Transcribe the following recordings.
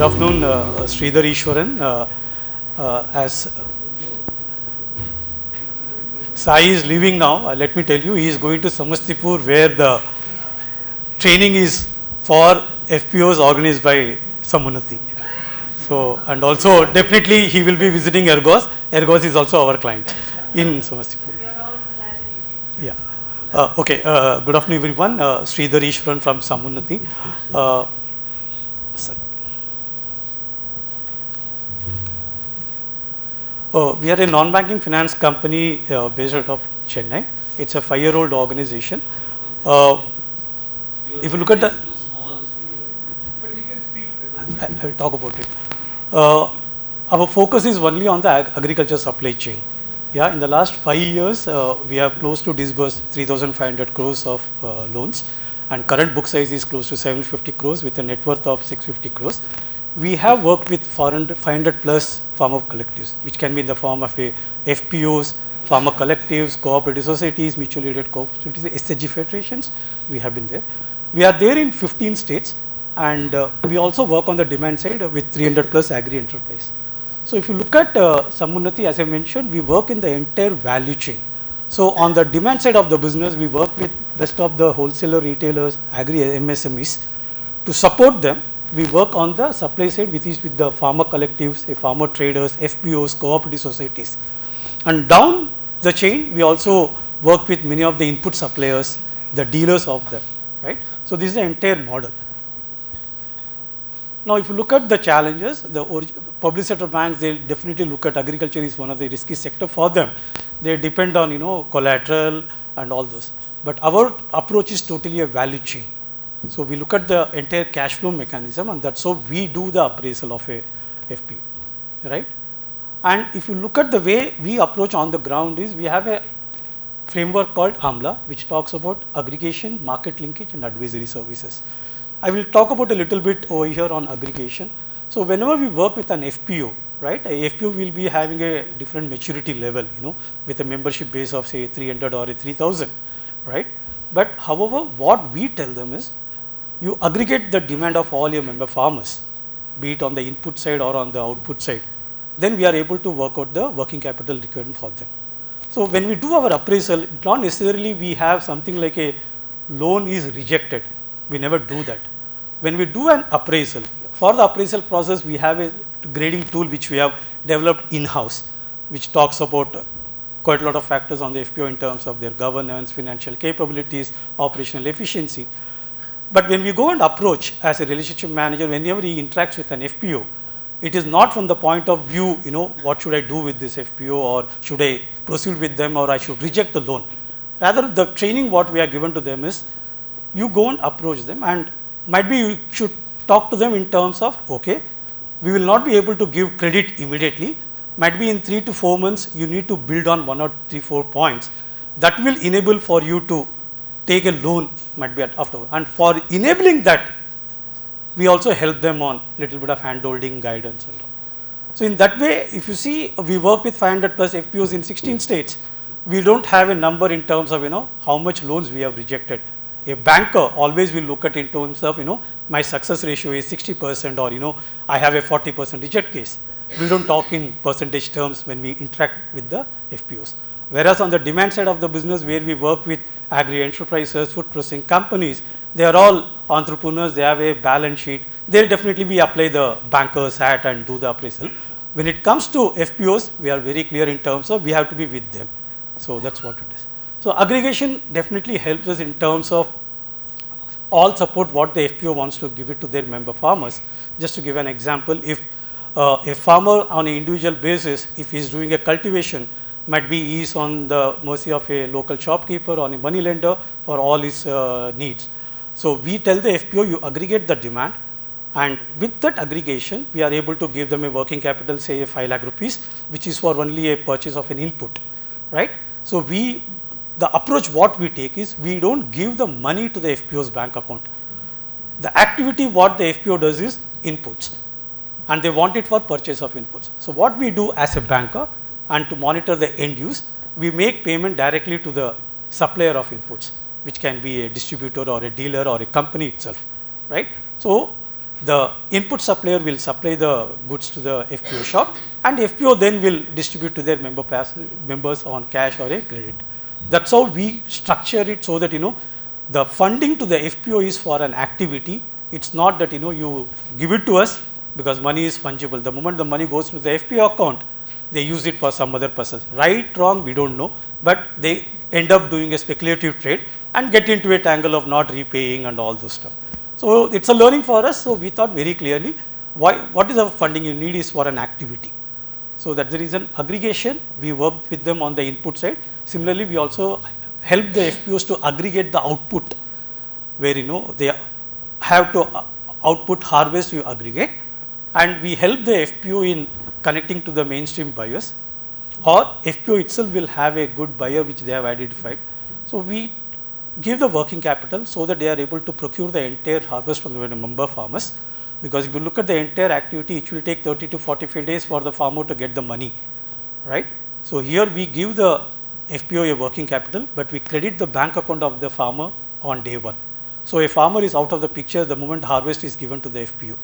Good afternoon, Sridhar Easwaran. As Sai is leaving now, let me tell you, he is going to Samastipur where the training is for FPOs organized by Sammunati. So, and also definitely he will be visiting Ergos. Ergos is also our client in Samastipur. Yeah. Okay. Good afternoon, everyone. Sridhar Easwaran from Sammunati. We are a non-banking finance company based out of Chennai. It's a 5-year-old organization. If you look at the, I will talk about it. Our focus is only on the agriculture supply chain. Yeah, in the last 5 years, we have close to disbursed 3,500 crores of loans, and current book size is close to 750 crores with a net worth of 650 crores. We have worked with 500 plus farmer collectives, which can be in the form of FPOs, farmer collectives, cooperative societies, mutually aided cooperatives, SHG federations. We have been there. We are there in 15 states, and we also work on the demand side with 300 plus agri enterprise. So if you look at Sammunati, as I mentioned, we work in the entire value chain. So on the demand side of the business, we work with best of the wholesaler, retailers, agri MSMEs. To support them, we work on the supply side, which is with the farmer collectives, farmer traders, FPOs, cooperative societies. And down the chain, we also work with many of the input suppliers, the dealers of them, right? So this is the entire model. Now, if you look at the challenges, the public sector banks, they definitely look at agriculture is one of the risky sector for them. They depend on, collateral and all those. But our approach is totally a value chain. So we look at the entire cash flow mechanism, and that's how we do the appraisal of a FPO, right? And if you look at the way we approach on the ground is, we have a framework called AMLA, which talks about aggregation, market linkage, and advisory services. I will talk about a little bit over here on aggregation. So whenever we work with an FPO, right, a FPO will be having a different maturity level, with a membership base of say 300 or a 3000, right? But however, what we tell them is, you aggregate the demand of all your member farmers, be it on the input side or on the output side, then we are able to work out the working capital requirement for them. So when we do our appraisal, not necessarily we have something like a loan is rejected. We never do that. When we do an appraisal, for the appraisal process, we have a grading tool which we have developed in-house, which talks about quite a lot of factors on the FPO in terms of their governance, financial capabilities, operational efficiency. But when we go and approach as a relationship manager, whenever he interacts with an FPO, it is not from the point of view, what should I do with this FPO, or should I proceed with them, or I should reject the loan. Rather, the training what we are given to them is, you go and approach them, and might be you should talk to them in terms of, okay, we will not be able to give credit immediately. Might be in 3 to 4 months, you need to build on 1 or 3, 4 points. That will enable for you to take a loan, might be afterward. And for enabling that, we also help them on little bit of hand-holding guidance and all. So in that way, if you see, we work with 500 plus FPOs in 16 states. We don't have a number in terms of, how much loans we have rejected. A banker always will look at in terms of, my success ratio is 60%, or, I have a 40% reject case. We don't talk in percentage terms when we interact with the FPOs. Whereas on the demand side of the business, where we work with agri enterprises, food processing companies, they are all entrepreneurs, they have a balance sheet. There definitely we apply the banker's hat and do the appraisal. When it comes to FPOs, we are very clear in terms of we have to be with them. So that's what it is. So aggregation definitely helps us in terms of all support what the FPO wants to give it to their member farmers. Just to give an example, if a farmer on an individual basis, if he is doing a cultivation, might be he is on the mercy of a local shopkeeper or a money lender for all his needs. So we tell the FPO, you aggregate the demand, and with that aggregation, we are able to give them a working capital, say 5 lakh rupees, which is for only a purchase of an input, right? So the approach what we take is, we don't give the money to the FPO's bank account. The activity what the FPO does is inputs, and they want it for purchase of inputs. So what we do as a banker, and to monitor the end use, we make payment directly to the supplier of inputs, which can be a distributor or a dealer or a company itself, right? So the input supplier will supply the goods to the FPO shop, and FPO then will distribute to their members on cash or a credit. That's how we structure it, so that the funding to the FPO is for an activity. It's not that you give it to us, because money is fungible. The moment the money goes to the FPO account, they use it for some other purpose. Right, wrong, we don't know, but they end up doing a speculative trade and get into a tangle of not repaying and all those stuff. So it's a learning for us. So we thought very clearly, what is the funding you need is for an activity. So that's the reason aggregation, we worked with them on the input side. Similarly, we also help the FPOs to aggregate the output, where they have to output, harvest, you aggregate, and we help the FPO in connecting to the mainstream buyers, or FPO itself will have a good buyer which they have identified. So we give the working capital so that they are able to procure the entire harvest from the member farmers, because if you look at the entire activity, it will take 30 to 45 days for the farmer to get the money, right. So here we give the FPO a working capital, but we credit the bank account of the farmer on day one. So a farmer is out of the picture the moment harvest is given to the FPO,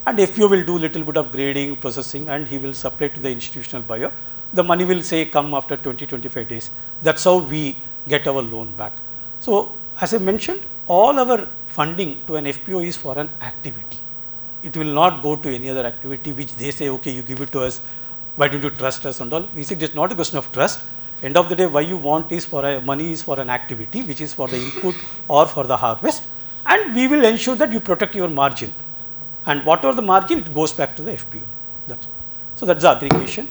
and FPO will do little bit of grading, processing, and he will supply to the institutional buyer. The money will say come after 20-25 days. That's how we get our loan back. So as I mentioned, all our funding to an FPO is for an activity. It will not go to any other activity which they say, okay, you give it to us, why don't you trust us and all. We said it's not a question of trust. End of the day, why you want is money is for an activity which is for the input or for the harvest, and we will ensure that you protect your margin, and whatever the margin, it goes back to the FPO. That's all. So that's the aggregation.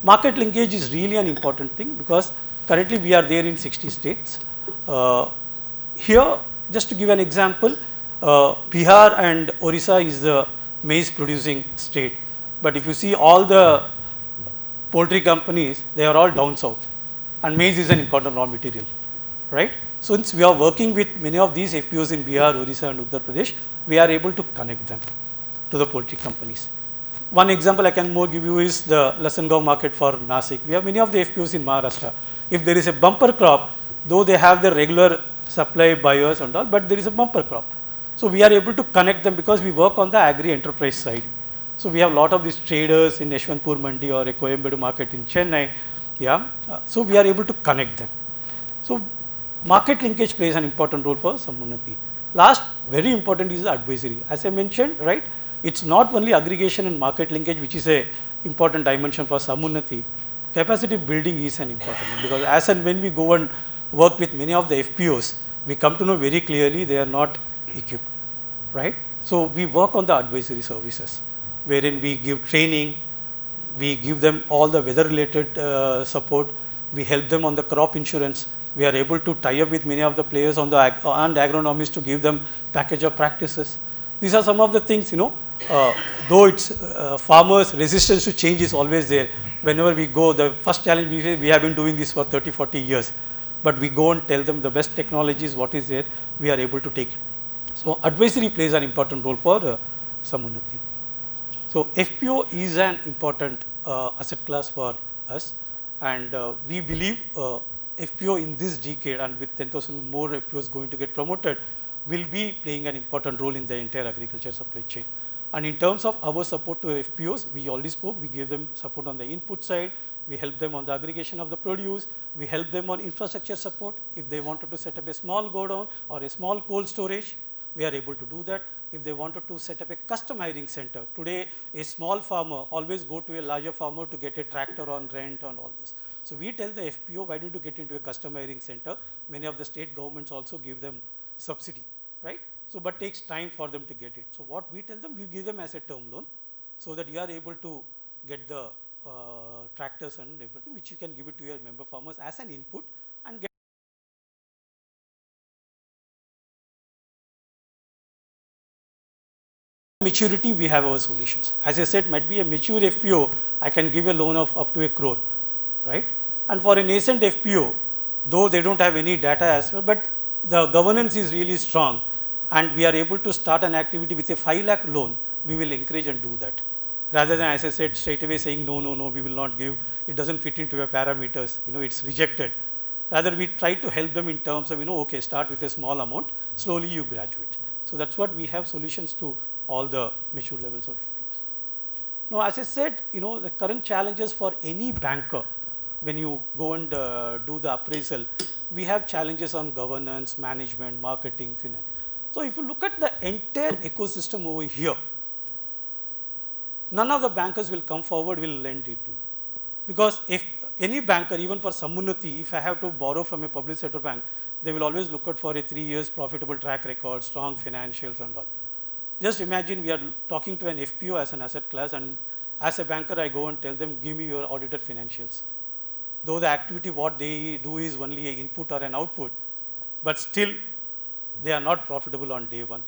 Market linkage is really an important thing, because currently we are there in 60 states. Here, just to give an example, Bihar and Orissa is the maize producing state, but if you see all the poultry companies, they are all down south, and maize is an important raw material, right. So since we are working with many of these FPOs in Bihar, Orissa and Uttar Pradesh, we are able to connect them to the poultry companies. One example I can more give you is the Lasangao market for Nasik. We have many of the FPOs in Maharashtra. If there is a bumper crop, though they have the regular supply buyers and all, but there is a bumper crop. So we are able to connect them because we work on the agri enterprise side. So we have a lot of these traders in Yeshwanthpur Mandi or a Coimbatore market in Chennai. Yeah. So we are able to connect them. So market linkage plays an important role for Sammunati. Last, very important is the advisory. As I mentioned, right, it's not only aggregation and market linkage which is a important dimension for Sammunati. Capacity building is an important one, because as and when we go and work with many of the FPOs, we come to know very clearly they are not equipped, right. So we work on the advisory services, wherein we give training, we give them all the weather related support, we help them on the crop insurance, we are able to tie up with many of the players on the and agronomists to give them package of practices. These are some of the things, though it's farmers' resistance to change is always there. Whenever we go, the first challenge we have been doing this for 30-40 years, but we go and tell them the best technologies, what is there, we are able to take it. So advisory plays an important role for Sammunati. So FPO is an important asset class for us, and we believe FPO in this decade, and with 10,000 more FPOs going to get promoted, will be playing an important role in the entire agriculture supply chain. And in terms of our support to FPOs, we already spoke, we give them support on the input side, we help them on the aggregation of the produce, we help them on infrastructure support. If they wanted to set up a small godown or a small cold storage, we are able to do that. If they wanted to set up a custom hiring center, today a small farmer always go to a larger farmer to get a tractor on rent and all this. So we tell the FPO, why don't you get into a custom hiring center? Many of the state governments also give them subsidy, right? So, but takes time for them to get it. So what we tell them, we give them as a term loan, so that you are able to get the tractors and everything, which you can give it to your member farmers as an input and get maturity. We have our solutions. As I said, might be a mature FPO, I can give a loan of up to 1 crore, right? And for a nascent FPO, though they don't have any data as well, but the governance is really strong, and we are able to start an activity with a 5 lakh loan, we will encourage and do that. Rather than, as I said, straight away saying, no, no, no, we will not give, it doesn't fit into your parameters, it's rejected. Rather, we try to help them in terms of, okay, start with a small amount, slowly you graduate. So that's what we have solutions to all the mature levels of FPOs. Now, as I said, the current challenges for any banker, when you go and do the appraisal, we have challenges on governance, management, marketing, finance. So, if you look at the entire ecosystem over here, none of the bankers will come forward, will lend it to you. Because if any banker, even for Sammunati, if I have to borrow from a public sector bank, they will always look out for a 3 years profitable track record, strong financials and all. Just imagine we are talking to an FPO as an asset class, and as a banker I go and tell them, give me your audited financials. Though the activity what they do is only an input or an output, but still they are not profitable on day one.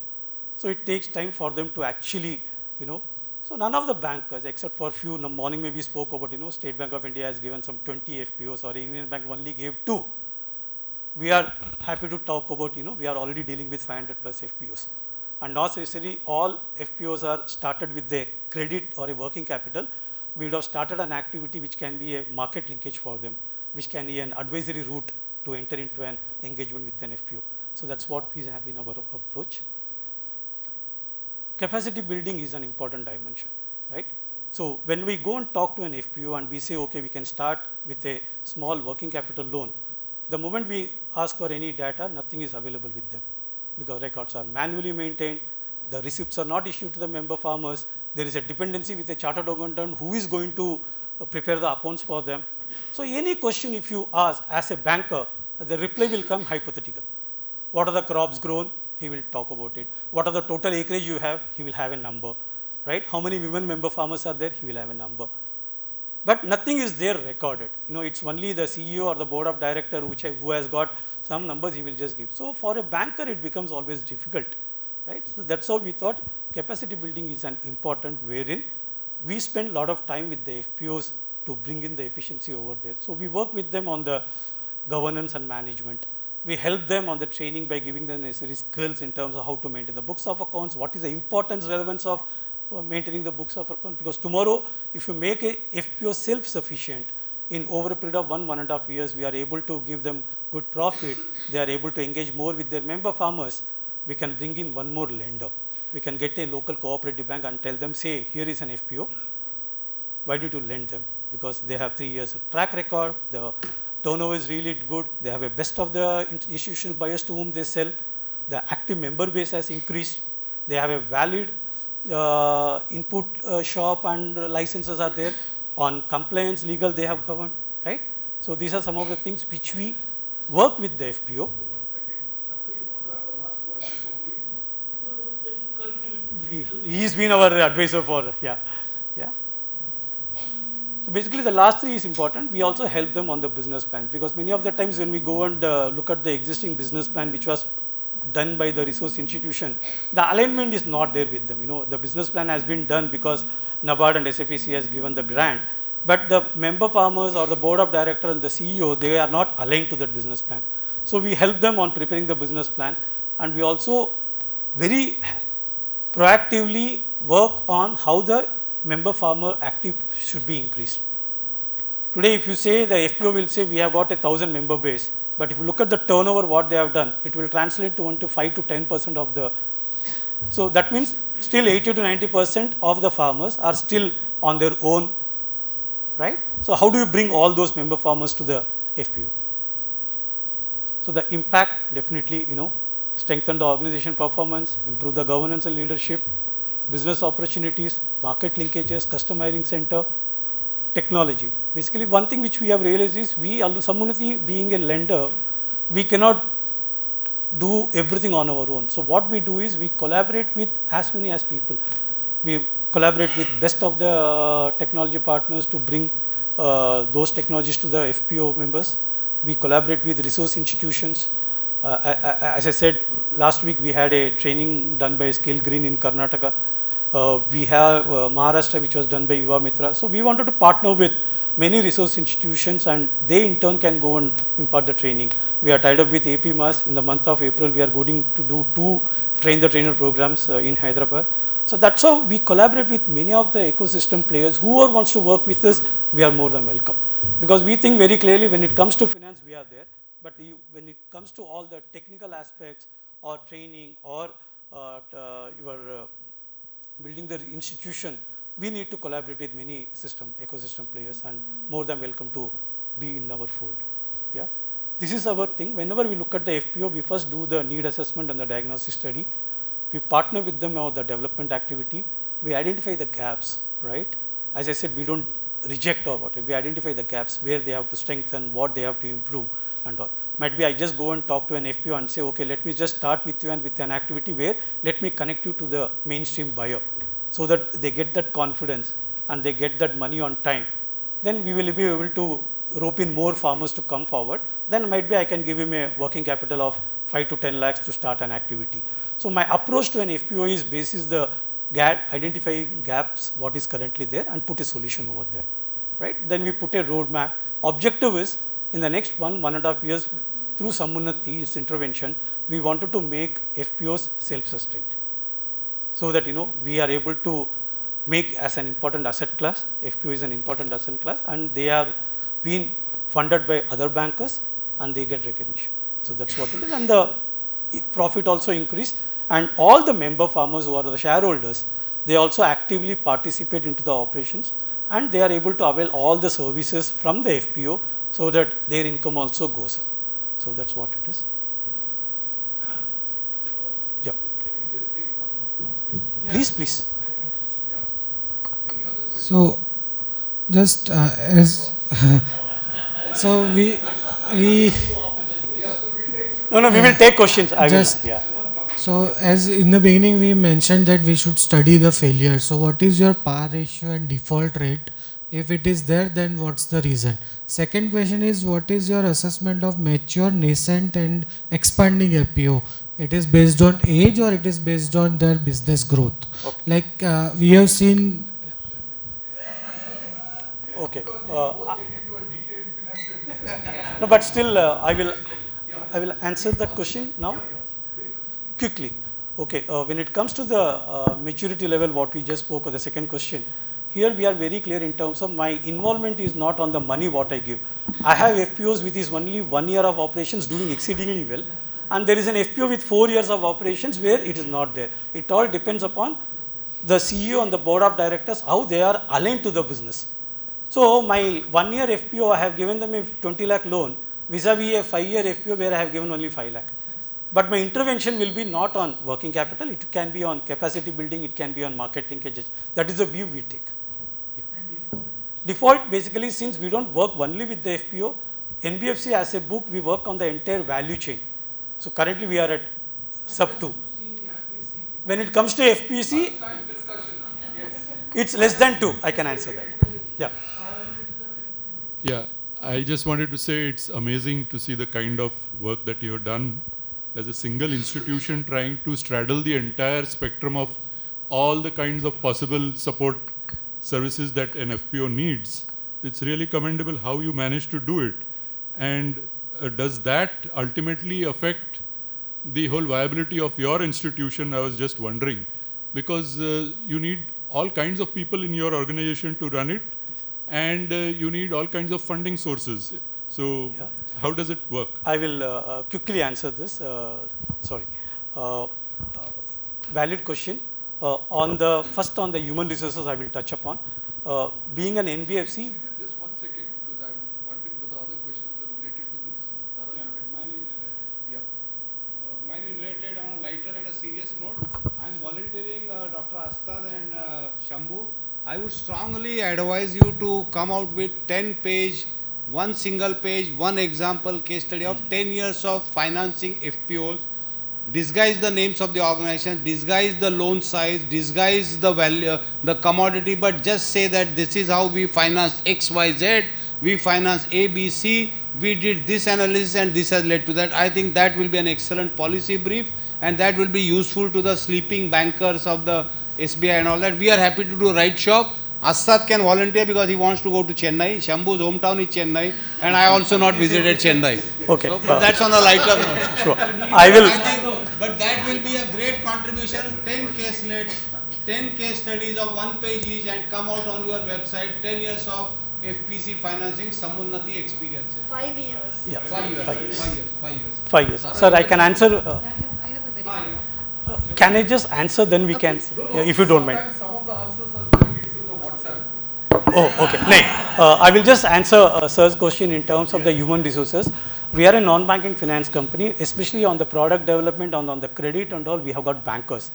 So it takes time for them to actually, so none of the bankers except for few, in the morning maybe spoke about, State Bank of India has given some 20 FPOs or Union Bank only gave 2. We are happy to talk about, we are already dealing with 500 plus FPOs. And not necessarily all FPOs are started with a credit or a working capital. We would have started an activity which can be a market linkage for them, which can be an advisory route to enter into an engagement with an FPO. So that's what we have in our approach. Capacity building is an important dimension, right? So when we go and talk to an FPO and we say, okay, we can start with a small working capital loan, the moment we ask for any data, nothing is available with them because records are manually maintained, the receipts are not issued to the member farmers, there is a dependency with a chartered accountant who is going to prepare the accounts for them. So any question if you ask as a banker, the reply will come hypothetical. What are the crops grown? He will talk about it. What are the total acreage you have? He will have a number, right? How many women member farmers are there? He will have a number. But nothing is there recorded. It's only the CEO or the board of director who has got some numbers he will just give. So for a banker, it becomes always difficult, right? So that's how we thought capacity building is an important wherein we spend a lot of time with the FPOs to bring in the efficiency over there. So we work with them on the governance and management. We help them on the training by giving them necessary skills in terms of how to maintain the books of accounts, what is the importance, relevance of maintaining the books of accounts. Because tomorrow, if you make a FPO self-sufficient, in over a period of 1.5 years, we are able to give them good profit. They are able to engage more with their member farmers. We can bring in one more lender. We can get a local cooperative bank and tell them, say, here is an FPO. Why do you lend them? Because they have 3 years of track record. The turnover is really good. They have a best of the institutional buyers to whom they sell. The active member base has increased. They have a valid input shop and licenses are there. On compliance, legal, they have governed, right? So these are some of the things which we work with the FPO. He's been our advisor for, yeah. So basically the last 3 is important. We also help them on the business plan because many of the times when we go and look at the existing business plan which was done by the resource institution, the alignment is not there with them. The business plan has been done because NABARD and SFEC has given the grant, but the member farmers or the board of director and the CEO, they are not aligned to that business plan. So we help them on preparing the business plan, and we also very proactively work on how the member farmer active should be increased. Today, if you say the FPO will say we have got 1,000 member base, but if you look at the turnover what they have done, it will translate to 5 to 10% of the. So that means still 80 to 90% of the farmers are still on their own, right? So how do you bring all those member farmers to the FPO? So the impact definitely, strengthen the organization performance, improve the governance and leadership, business opportunities, market linkages, customizing center, technology. Basically, one thing which we have realized is Sammunati being a lender, we cannot do everything on our own. So what we do is we collaborate with as many as people. We collaborate with best of the technology partners to bring those technologies to the FPO members. We collaborate with resource institutions. As I said, last week we had a training done by Skill Green in Karnataka. We have Maharashtra, which was done by Yuva Mitra. So we wanted to partner with many resource institutions, and they in turn can go and impart the training. We are tied up with AP MAS. In the month of April, we are going to do 2 train the trainer programs in Hyderabad. So that's how we collaborate with many of the ecosystem players. Whoever wants to work with us, we are more than welcome. Because we think very clearly when it comes to finance, we are there. But when it comes to all the technical aspects or training or your building the institution, we need to collaborate with many ecosystem players, and more than welcome to be in our fold. Yeah, this is our thing. Whenever we look at the FPO, we first do the need assessment and the diagnosis study. We partner with them on the development activity. We identify the gaps, right? As I said, we don't reject or whatever. We identify the gaps where they have to strengthen, what they have to improve, and all. Might be I just go and talk to an FPO and say, okay, let me just start with you and with an activity where let me connect you to the mainstream buyer, so that they get that confidence and they get that money on time. Then we will be able to rope in more farmers to come forward. Then might be I can give him a working capital of 5 to 10 lakhs to start an activity. So my approach to an FPO is basis the identifying gaps, what is currently there, and put a solution over there, right? Then we put a roadmap. Objective is in the next 1.5 years, through Sammunati's intervention, we wanted to make FPOs self-sustained, so that we are able to make as an important asset class. FPO is an important asset class, and they are being funded by other bankers, and they get recognition. So that's what it is, and the profit also increased. And all the member farmers who are the shareholders, they also actively participate into the operations, and they are able to avail all the services from the FPO, so that their income also goes up. So that's what it is. Yeah. Please. So, just as so we no, we will take questions. So, as in the beginning we mentioned that we should study the failure. So, what is your par ratio and default rate? If it is there, then what's the reason? Second question is, what is your assessment of mature, nascent and expanding FPO? It is based on age or it is based on their business growth? Okay. Like we have seen. Okay. No, but still I will answer that question now quickly. Okay. When it comes to the maturity level, what we just spoke of, the second question, here we are very clear in terms of my involvement is not on the money what I give. I have FPOs which is only 1 year of operations doing exceedingly well, and there is an FPO with 4 years of operations where it is not there. It all depends upon the CEO and the board of directors, how they are aligned to the business. So my 1 year FPO, I have given them a 20 lakh loan vis-a-vis a 5 year FPO where I have given only 5 lakh. But my intervention will be not on working capital, it can be on capacity building, it can be on market linkage. That is the view we take. Default, basically, since we don't work only with the FPO, NBFC as a book, we work on the entire value chain. So currently we are at sub 2. When it comes to FPC, it's less than 2. I can answer that. Yeah. Yeah, I just wanted to say it's amazing to see the kind of work that you have done as a single institution, trying to straddle the entire spectrum of all the kinds of possible support services that an FPO needs. It's really commendable how you managed to do it. And does that ultimately affect the whole viability of your institution? I was just wondering, because you need all kinds of people in your organization to run it, and you need all kinds of funding sources. So yeah. How does it work? I will quickly answer this. Valid question. On the human resources, I will touch upon. Being an NBFC. Just 1 second, because I'm wondering whether other questions are related to this. Mine is related. Yeah. Mine is related on a lighter and a serious note. I'm volunteering Dr. Astad and Shambhu. I would strongly advise you to come out with 10-page, one single page, one example case study of 10 years of financing FPOs. Disguise the names of the organization, disguise the loan size, disguise the value, the commodity, but just say that this is how we finance XYZ, we finance ABC, we did this analysis and this has led to that. I think that will be an excellent policy brief, and that will be useful to the sleeping bankers of the SBI and all that. We are happy to do right shop. Asad can volunteer because he wants to go to Chennai. Shambhu's hometown is Chennai, and I also not visited Chennai. Okay. So, but that's on a lighter note. Sure. I will. But that will be a great contribution. 10 case studies of 1 page each, and come out on your website. 10 years of FPC financing, Sammunati experiences. 5 years. Yeah. 5 years. 5 years. 5 years. 5 years. Sir, I can answer. I have a very Can I just answer, then we can, if you don't mind. Some of the answers are going into the WhatsApp. Oh, okay. No, I will just answer sir's question in terms of the human resources. We are a non-banking finance company, especially on the product development, on the credit and all, we have got bankers.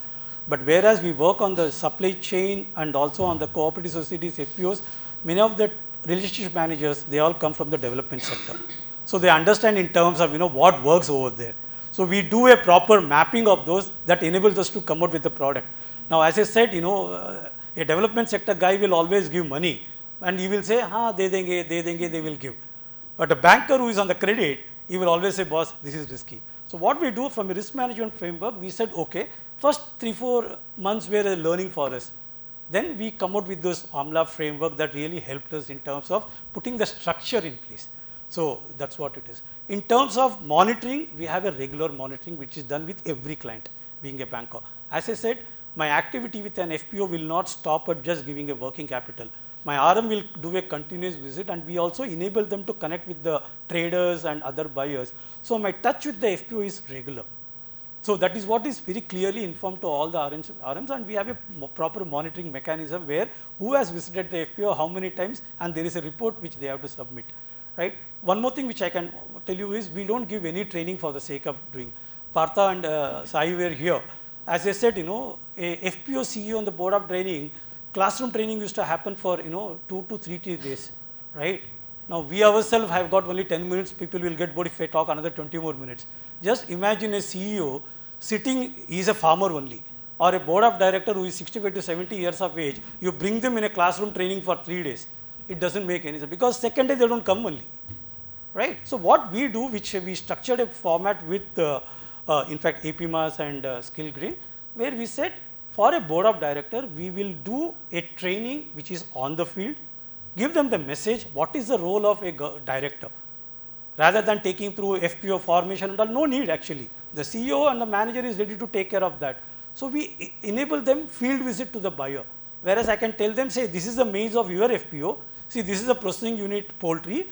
But whereas we work on the supply chain and also on the cooperative societies, FPOs, many of the relationship managers, they all come from the development sector. So they understand in terms of, what works over there. So we do a proper mapping of those that enables us to come out with the product. Now, as I said, a development sector guy will always give money and he will say, they denge, they will give. But a banker who is on the credit, he will always say, boss, this is risky. So what we do from a risk management framework, we said, okay, first 3-4 months were a learning for us. Then we come out with this AMLA framework that really helped us in terms of putting the structure in place. So that's what it is. In terms of monitoring, we have a regular monitoring which is done with every client, being a banker. As I said, my activity with an FPO will not stop at just giving a working capital. My RM will do a continuous visit, and we also enable them to connect with the traders and other buyers. So my touch with the FPO is regular. So that is what is very clearly informed to all the RMs, and we have a proper monitoring mechanism where who has visited the FPO, how many times, and there is a report which they have to submit. Right? One more thing which I can tell you is we don't give any training for the sake of doing. Partha and Sai were here. As I said, a FPO CEO on the board of training, classroom training used to happen for 2 to 3 days, right? Now we ourselves have got only 10 minutes. People will get bored if I talk another 20 more minutes. Just imagine a CEO sitting, he is a farmer only, or a board of director who is 65 to 70 years of age. You bring them in a classroom training for 3 days. It doesn't make any sense because second day they don't come only, right? So what we do, which we structured a format with, in fact, APMAS and Skill Green, where we said for a board of director, we will do a training which is on the field, give them the message, what is the role of a director, rather than taking through FPO formation and all, no need actually. The CEO and the manager is ready to take care of that. So we enable them field visit to the buyer, whereas I can tell them, say, this is the maize of your FPO, see, this is the processing unit poultry,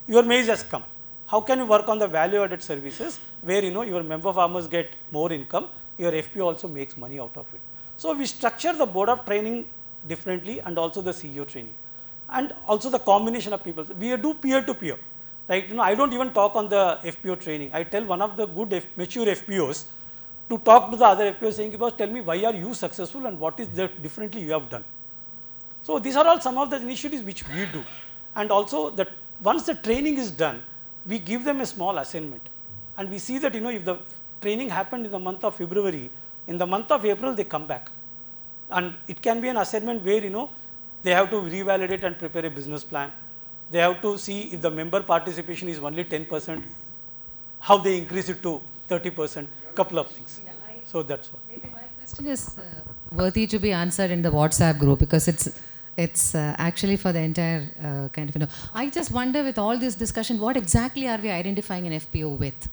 your maize has come. How can you work on the value added services where your member farmers get more income, your FPO also makes money out of it. So we structure the board of training differently and also the CEO training, and also the combination of people. We do peer to peer. Like, I don't even talk on the FPO training. I tell one of the good mature FPOs to talk to the other FPOs saying, boss, tell me why are you successful and what is that differently you have done. So these are all some of the initiatives which we do. And also that once the training is done, we give them a small assignment. And we see that, if the training happened in the month of February, in the month of April, they come back. And it can be an assignment where, they have to revalidate and prepare a business plan. They have to see if the member participation is only 10%, how they increase it to 30%, couple of things. So that's what. Maybe my question is worthy to be answered in the WhatsApp group because it's actually for the entire kind of, I just wonder with all this discussion, what exactly are we identifying an FPO with?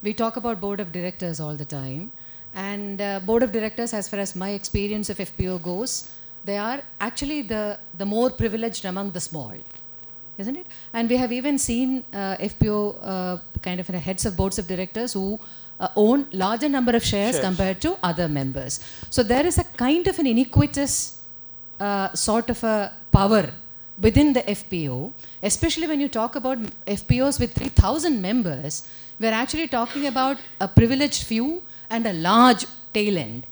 We talk about board of directors all the time, and board of directors, as far as my experience of FPO goes, they are actually the more privileged among the small, isn't it? And we have even seen FPO kind of heads of boards of directors who own larger number of shares compared to other members. So there is a kind of an iniquitous sort of a power within the FPO, especially when you talk about FPOs with 3,000 members. We're actually talking about a privileged few and a large tail end.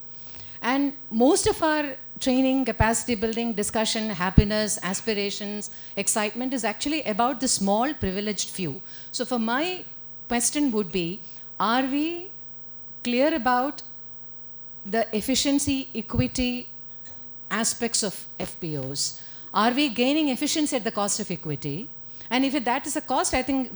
And most of our training, capacity building, discussion, happiness, aspirations, excitement is actually about the small privileged few. So for my question would be, are we clear about the efficiency, equity aspects of FPOs? Are we gaining efficiency at the cost of equity? And if that is a cost, I think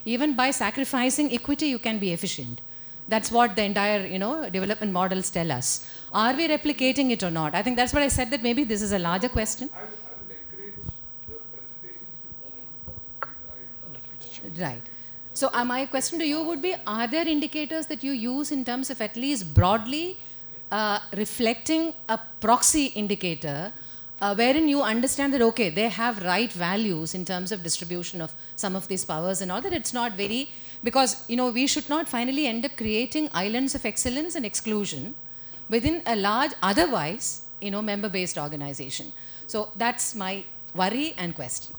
even by sacrificing equity, you can be efficient. That's what the entire development models tell us. Are we replicating it or not? I think that's what I said, that maybe this is a larger question. I would encourage the presentations to follow the Right. So my question to you would be, are there indicators that you use in terms of at least broadly reflecting a proxy indicator wherein you understand that, okay, they have right values in terms of distribution of some of these powers and all that. It's not very, because, you know, we should not finally end up creating islands of excellence and exclusion within a large, otherwise, you know, member-based organization. So that's my worry and question.